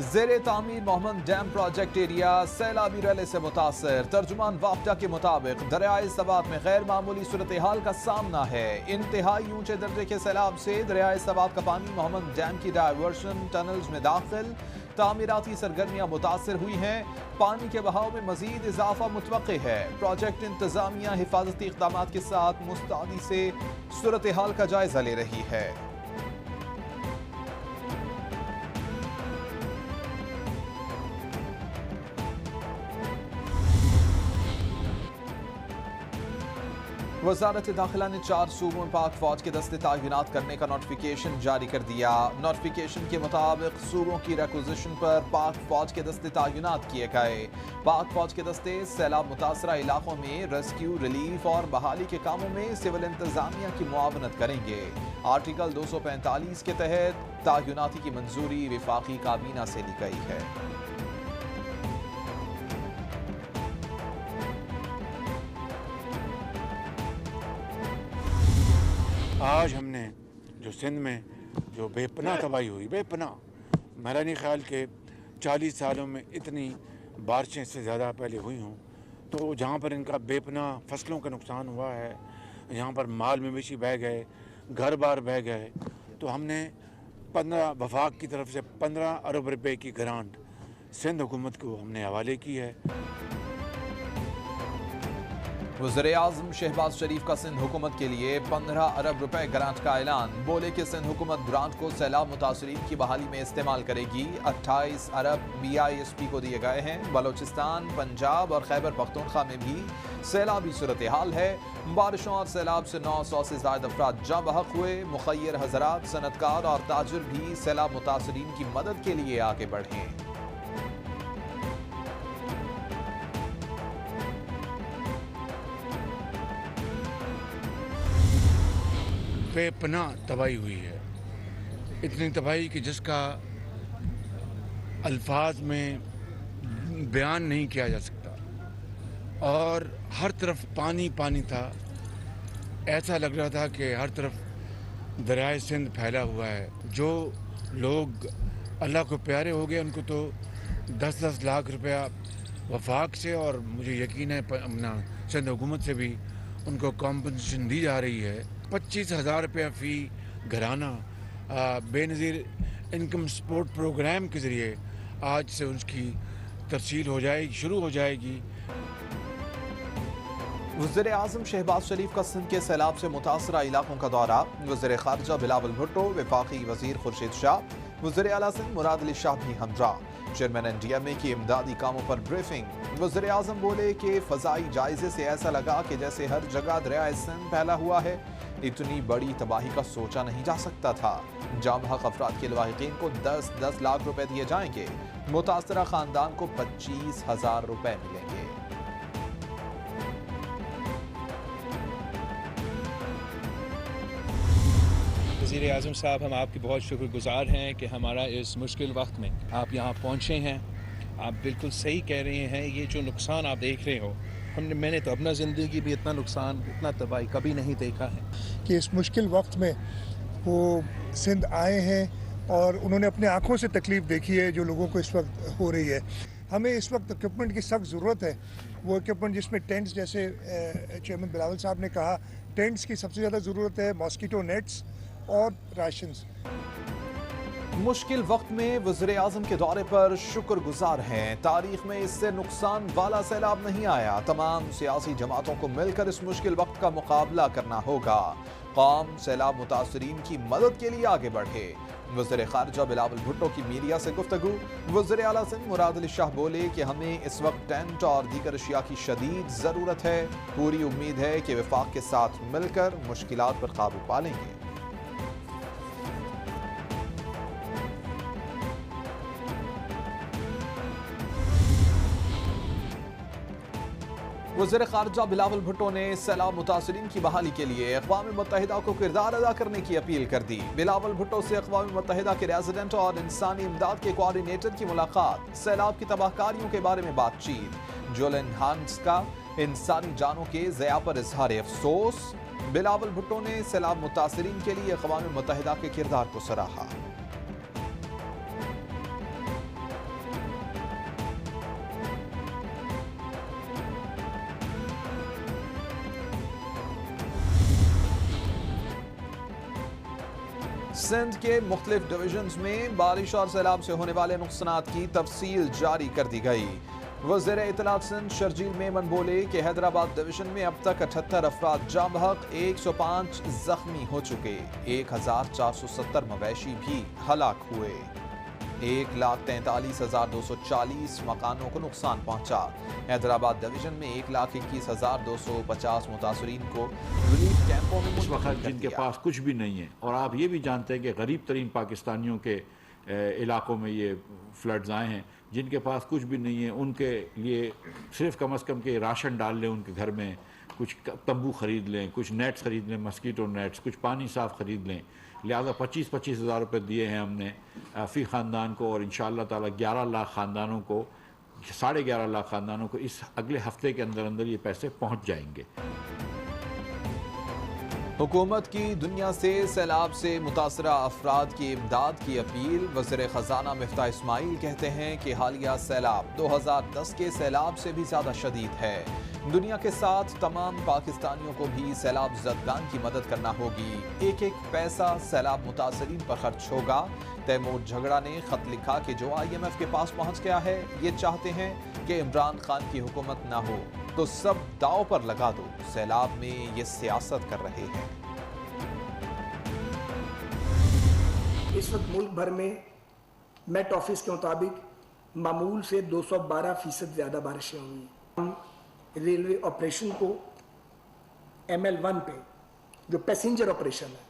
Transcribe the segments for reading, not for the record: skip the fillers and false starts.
ज़ेरे तामीर Mohammad dam project area सैलाबी रैले से मुतासर। तर्जुमान वापडा के मुताबिक दरियाए सवात में गैर मामूली सूरत हाल का सामना है। इंतहाई ऊंचे दर्जे के सैलाब से दरियाए सवात का पानी मोहम्मद डैम की डायवर्शन टनल्स में दाखिल। तामीराती सरगर्मियां मुतासर हुई हैं। पानी के बहाव में मजीद इजाफा मुतवक्के है। प्रोजेक्ट इंतजामिया हिफाजती इक़दामात के साथ मुस्तैदी से सूरत हाल का जायजा ले रही है। वज़ारत दाखिला ने 4 सूबों में पाक फौज के दस्ते तैनात करने का नोटिफिकेशन जारी कर दिया। नोटिफिकेशन के मुताबिक सूबों की रिक्विजिशन पर पाक फौज के दस्ते तैनात किए गए। पाक फौज के दस्ते सैलाब मुतासरा इलाकों में रेस्क्यू, रिलीफ और बहाली के कामों में सिविल इंतजामिया की मुआवनत करेंगे। आर्टिकल 245 के तहत तैनाती की मंजूरी वफाकी काबीना से ली गई है। आज हमने जो सिंध में जो बेपनाह तबाही हुई, बेपनाह, मेरा नहीं ख्याल कि 40 सालों में इतनी बारिशें से ज़्यादा पहले हुई हों। तो जहाँ पर इनका बेपनाह फसलों का नुकसान हुआ है, यहाँ पर माल मवेशी बह गए, घर बार बह गए, तो हमने 15 वफाक की तरफ से 15 अरब रुपए की ग्रांट सिंध हुकूमत को हमने हवाले की है। वज़ीर-ए-आज़म शहबाज शरीफ का सिंध हुकूमत के लिए 15 अरब रुपए ग्रांट का ऐलान। बोले कि सिंध हुकूमत ग्रांट को सैलाब मुतासरीन की बहाली में इस्तेमाल करेगी। 28 अरब BISP को दिए गए हैं। बलोचिस्तान, पंजाब और खैबर पख्तूनख्वा में भी सैलाबी सूरत हाल है। बारिशों और सैलाब से 900 से ज़ायद अफराद जाँ बहक हुए। मुखय्यर हज़रात, सनतकार और ताजिर भी सैलाब मुतासरीन की मदद के लिए आगे बढ़ें। बेपनाह तबाही हुई है, इतनी तबाही कि जिसका अल्फाज में बयान नहीं किया जा सकता। और हर तरफ पानी पानी था। ऐसा लग रहा था कि हर तरफ दरियाए सिंध फैला हुआ है। जो लोग अल्लाह को प्यारे हो गए उनको तो 10-10 लाख रुपया वफाक से और मुझे यकीन है अपना सिंध हुकूमत से भी उनको कॉम्पनसेशन दी जा रही है। 25,000 रुपया फ़ी घराना बेनज़ीर इनकम सपोर्ट प्रोग्राम के ज़रिए आज से उसकी तरसील हो जाएगी, शुरू हो जाएगी। वज़ीर-ए-आज़म शहबाज शरीफ का सिंध के सैलाब से मुतासरा इलाकों का दौरा। वज़ीर ख़ारिजा बिलावल भुट्टो, वफाकी वज़ीर खुर्शीद शाह, वज़ीर आला सिंध मुराद अली शाह भी हमरा। चेयरमैन NDMA की इमदादी कामों पर ब्रीफिंग। वज़ीर-ए-आज़म बोले कि फ़ज़ाई जायजे से ऐसा लगा कि जैसे हर जगह दरियाए सिंध फैला हुआ है। इतनी बड़ी तबाही का सोचा नहीं जा सकता था। जाँ बहक अफराद के लवाहिकीन को 10-10 लाख रुपए दिए जाएंगे। मुतासरा खानदान को 25,000 रुपए मिलेंगे। वज़ीर-ए-आज़म साहब, हम आपके बहुत शुक्रगुज़ार हैं कि हमारा इस मुश्किल वक्त में आप यहाँ पहुँचे हैं। आप बिल्कुल सही कह रहे हैं। ये जो नुकसान आप देख रहे हो, मैंने तो अपना ज़िंदगी भी इतना नुकसान, इतना तबाही कभी नहीं देखा है। कि इस मुश्किल वक्त में वो सिंध आए हैं और उन्होंने अपने आँखों से तकलीफ़ देखी है जो लोगों को इस वक्त हो रही है। हमें इस वक्त इक्विपमेंट की सख्त ज़रूरत है। वो इक्विपमेंट जिसमें टेंट्स, जैसे चेयरमैन बिलावल साहब ने कहा, टेंट्स की सबसे ज़्यादा ज़रूरत है, मॉस्किटो नेट्स और राशंस। मुश्किल वक्त में वज़ीर-ए-आज़म के दौरे पर शुक्रगुजार हैं। तारीख में इससे नुकसान वाला सैलाब नहीं आया। तमाम सियासी जमातों को मिलकर इस मुश्किल वक्त का मुकाबला करना होगा। कौम सैलाब मुतासरीन की मदद के लिए आगे बढ़े। वज़ीर ख़ारिजा बिलावल भुट्टो की मीडिया से गुफ्तगू। वज़ीर आला सिंध मुराद अली शाह बोले कि हमें इस वक्त टेंट और दीगर अशिया की शदीद ज़रूरत है। पूरी उम्मीद है कि वफाक के साथ मिलकर मुश्किलात पर काबू पा लेंगे। वज़ीर ख़ारिजा बिलावल भुट्टो ने सैलाब मुतासरीन की बहाली के लिए अक़वाम मुत्तहिदा को किरदार अदा करने की अपील कर दी। बिलावल भुट्टो से अक़वाम मुत्तहिदा के रेजिडेंट और इंसानी इमदाद के कोऑर्डिनेटर की मुलाकात। सैलाब की तबाहकारियों के बारे में बातचीत। जुलन हांस का इंसानी जानों के ज़या पर इजहार अफसोस। बिलावल भुट्टो ने सैलाब मुतासरीन के लिए अक़वाम मुत्तहिदा के किरदार को सराहा। सिंध के मुख्तलिफ डिवीजन्स में बारिश और सैलाब से होने वाले नुकसानात की तफसील जारी कर दी गई। वज़ीर इत्तलात सिंध शर्जील मेमन बोले कि हैदराबाद डिवीजन में अब तक 78 अफराद जाँ बहक, 105 जख्मी हो चुके, 1470 मवेशी भी हलाक हुए, 1,43,240 मकानों को नुकसान पहुंचा। हैदराबाद डिवीजन में 1,21,250 मुतासरीन को रिलीफ कैंपों में इस वक्त जिनके पास कुछ भी नहीं है, और आप ये भी जानते हैं कि गरीब तरीन पाकिस्तानियों के इलाकों में ये फ्लड्स आए हैं, जिनके पास कुछ भी नहीं है उनके लिए सिर्फ कम से कम के राशन डाल लें, उनके घर में कुछ तंबू खरीद लें, कुछ नेट्स खरीद लें, मस्कीटो नेट्स, कुछ पानी साफ खरीद लें। लिहाजा 25-25 हज़ार रुपये दिए हैं हमने फ़ी ख़ानदान को, और इंशाअल्लाह ताला 11 लाख ख़ानदानों को, 11.5 लाख ख़ानदानों को इस अगले हफ्ते के अंदर अंदर ये पैसे पहुँच जाएंगे। हुकूमत की दुनिया से सैलाब से मुतासरा अफराद की इमदाद की अपील। वज़ीर ख़ज़ाना मिफ्ताह इस्माइल कहते हैं कि हालिया सैलाब 2010 के सैलाब से भी ज़्यादा शदीद है। दुनिया के साथ तमाम पाकिस्तानियों को भी सैलाब ज़दगान की मदद करना होगी। एक एक पैसा सैलाब मुतासरीन पर खर्च होगा। तैमूर झगड़ा ने ख़त लिखा कि जो IMF के पास पहुँच गया है, ये चाहते हैं कि इमरान खान की हुकूमत ना हो तो सब दाव पर लगा दो। सैलाब में ये सियासत कर रहे हैं। इस वक्त मुल्क भर में मेट ऑफिस के मुताबिक मामूल से 212% ज़्यादा बारिशें हुई। हम रेलवे ऑपरेशन को ML1 पे, जो पैसेंजर ऑपरेशन है,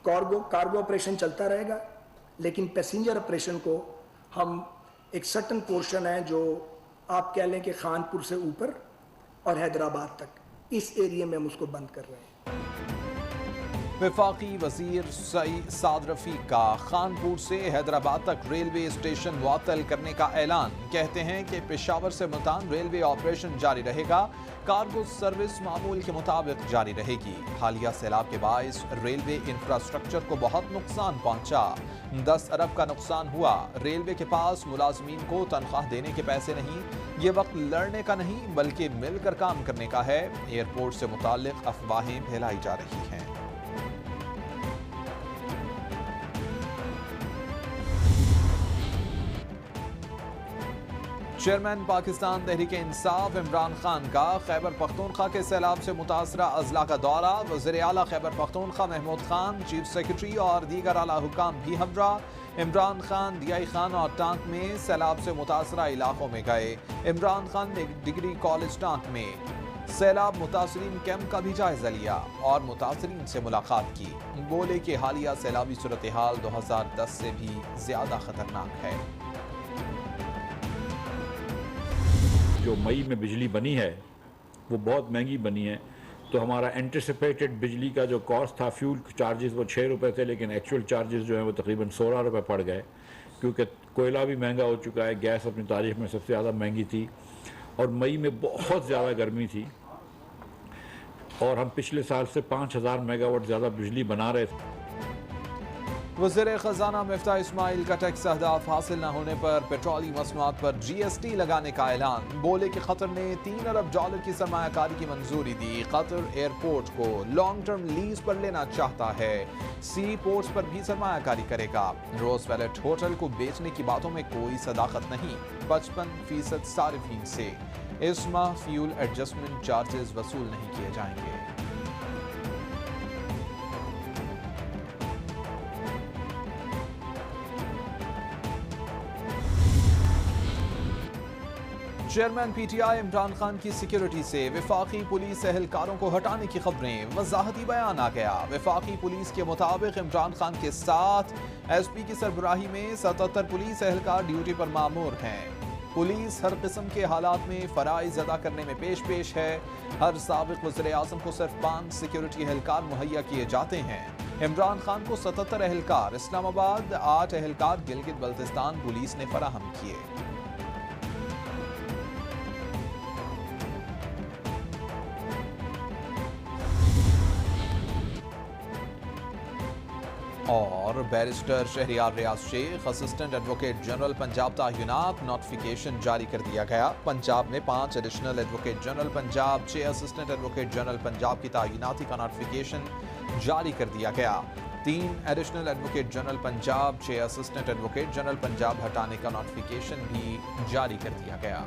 कार्गो ऑपरेशन चलता रहेगा, लेकिन पैसेंजर ऑपरेशन को हम एक सर्टन पोर्शन है जो आप कह लें कि खानपुर से ऊपर और हैदराबाद तक, इस एरिया में हम उसको बंद कर रहे हैं। वफाकी वजीर साद रफीक का खानपुर से हैदराबाद तक रेलवे स्टेशन मुअत्तल करने का ऐलान। कहते हैं कि पेशावर से मुल्तान रेलवे ऑपरेशन जारी रहेगा, कार्गो सर्विस मामूल के मुताबिक जारी रहेगी। हालिया सैलाब के बाइस रेलवे इंफ्रास्ट्रक्चर को बहुत नुकसान पहुंचा, 10 अरब का नुकसान हुआ। रेलवे के पास मुलाजमीन को तनख्वाह देने के पैसे नहीं। ये वक्त लड़ने का नहीं बल्कि मिलकर काम करने का है। एयरपोर्ट से मुताल्लिक अफवाहें फैलाई जा रही हैं। चेयरमैन पाकिस्तान तहरीक इंसाफ इमरान खान का खैबर पख्तूनख्वा के सैलाब से मुतासरा अजला का दौरा। वज़ीर आला खैबर पख्तूनख्वा महमूद खान, चीफ सेक्रेटरी और दीगर आला हुकाम भी हमरा। इमरान खान दियाई खान और टांक में सैलाब से मुतासरा इलाकों में गए। इमरान खान ने डिग्री कॉलेज टांक में सैलाब मुतासरीन कैंप का भी जायजा लिया और मुतासरीन से मुलाकात की। बोले कि हालिया सैलाबी सूरत हाल 2010 से भी ज्यादा खतरनाक है। जो मई में बिजली बनी है वो बहुत महंगी बनी है, तो हमारा एंटिसिपेटेड बिजली का जो कॉस्ट था, फ्यूल चार्जेस, वो 6 रुपये थे, लेकिन एक्चुअल चार्जेस जो हैं वो तकरीबन 16 रुपये पड़ गए, क्योंकि कोयला भी महंगा हो चुका है, गैस अपनी तारीख में सबसे ज़्यादा महंगी थी, और मई में बहुत ज़्यादा गर्मी थी, और हम पिछले साल से 5000 मेगावाट ज़्यादा बिजली बना रहे थे। वज़ीर ख़ज़ाना मिफ्ताह इस्माइल का टैक्स अहदाफ हासिल न होने पर पेट्रोलियम मसनूआत पर GST लगाने का ऐलान। बोले कि कतर ने $3 अरब की सरमायाकारी की मंजूरी दी। कतर एयरपोर्ट को लॉन्ग टर्म लीज पर लेना चाहता है। सी पोर्ट्स पर भी सरमायाकारी करेगा। रोज वैलेट होटल को बेचने की बातों में कोई सदाकत नहीं। 55% सारिफीन से इस माह फ्यूल एडजस्टमेंट चार्जेस वसूल नहीं किए जाएंगे। चेयरमैन PTI इमरान खान की सिक्योरिटी से वफाकी पुलिस एहलकारों को हटाने की खबरें। वजाहती बयान आ गया। वफाकी पुलिस के मुताबिक इमरान खान के साथ SP की सरबराही में 77 पुलिस एहलकार ड्यूटी पर मामूर हैं। पुलिस हर किस्म के हालात में फराइज अदा करने में पेश है। हर साबिक वज़ीर आज़म को सिर्फ 5 सिक्योरिटी एहलकार मुहैया किए जाते हैं। इमरान खान को 77 एहलकार इस्लामाबाद, 8 एहलकार गिलगित बल्तिस्तान पुलिस ने फराहम किए। और barrister Shehryar Riaz Sheikh assistant advocate general Punjab तायुनात नोटिफिकेशन जारी कर दिया गया। पंजाब में 5 additional advocate general Punjab, 6 assistant advocate general Punjab की तायुनाती का नोटिफिकेशन जारी कर दिया गया। 3 additional advocate general Punjab, 6 assistant advocate general Punjab हटाने का नोटिफिकेशन भी जारी कर दिया गया।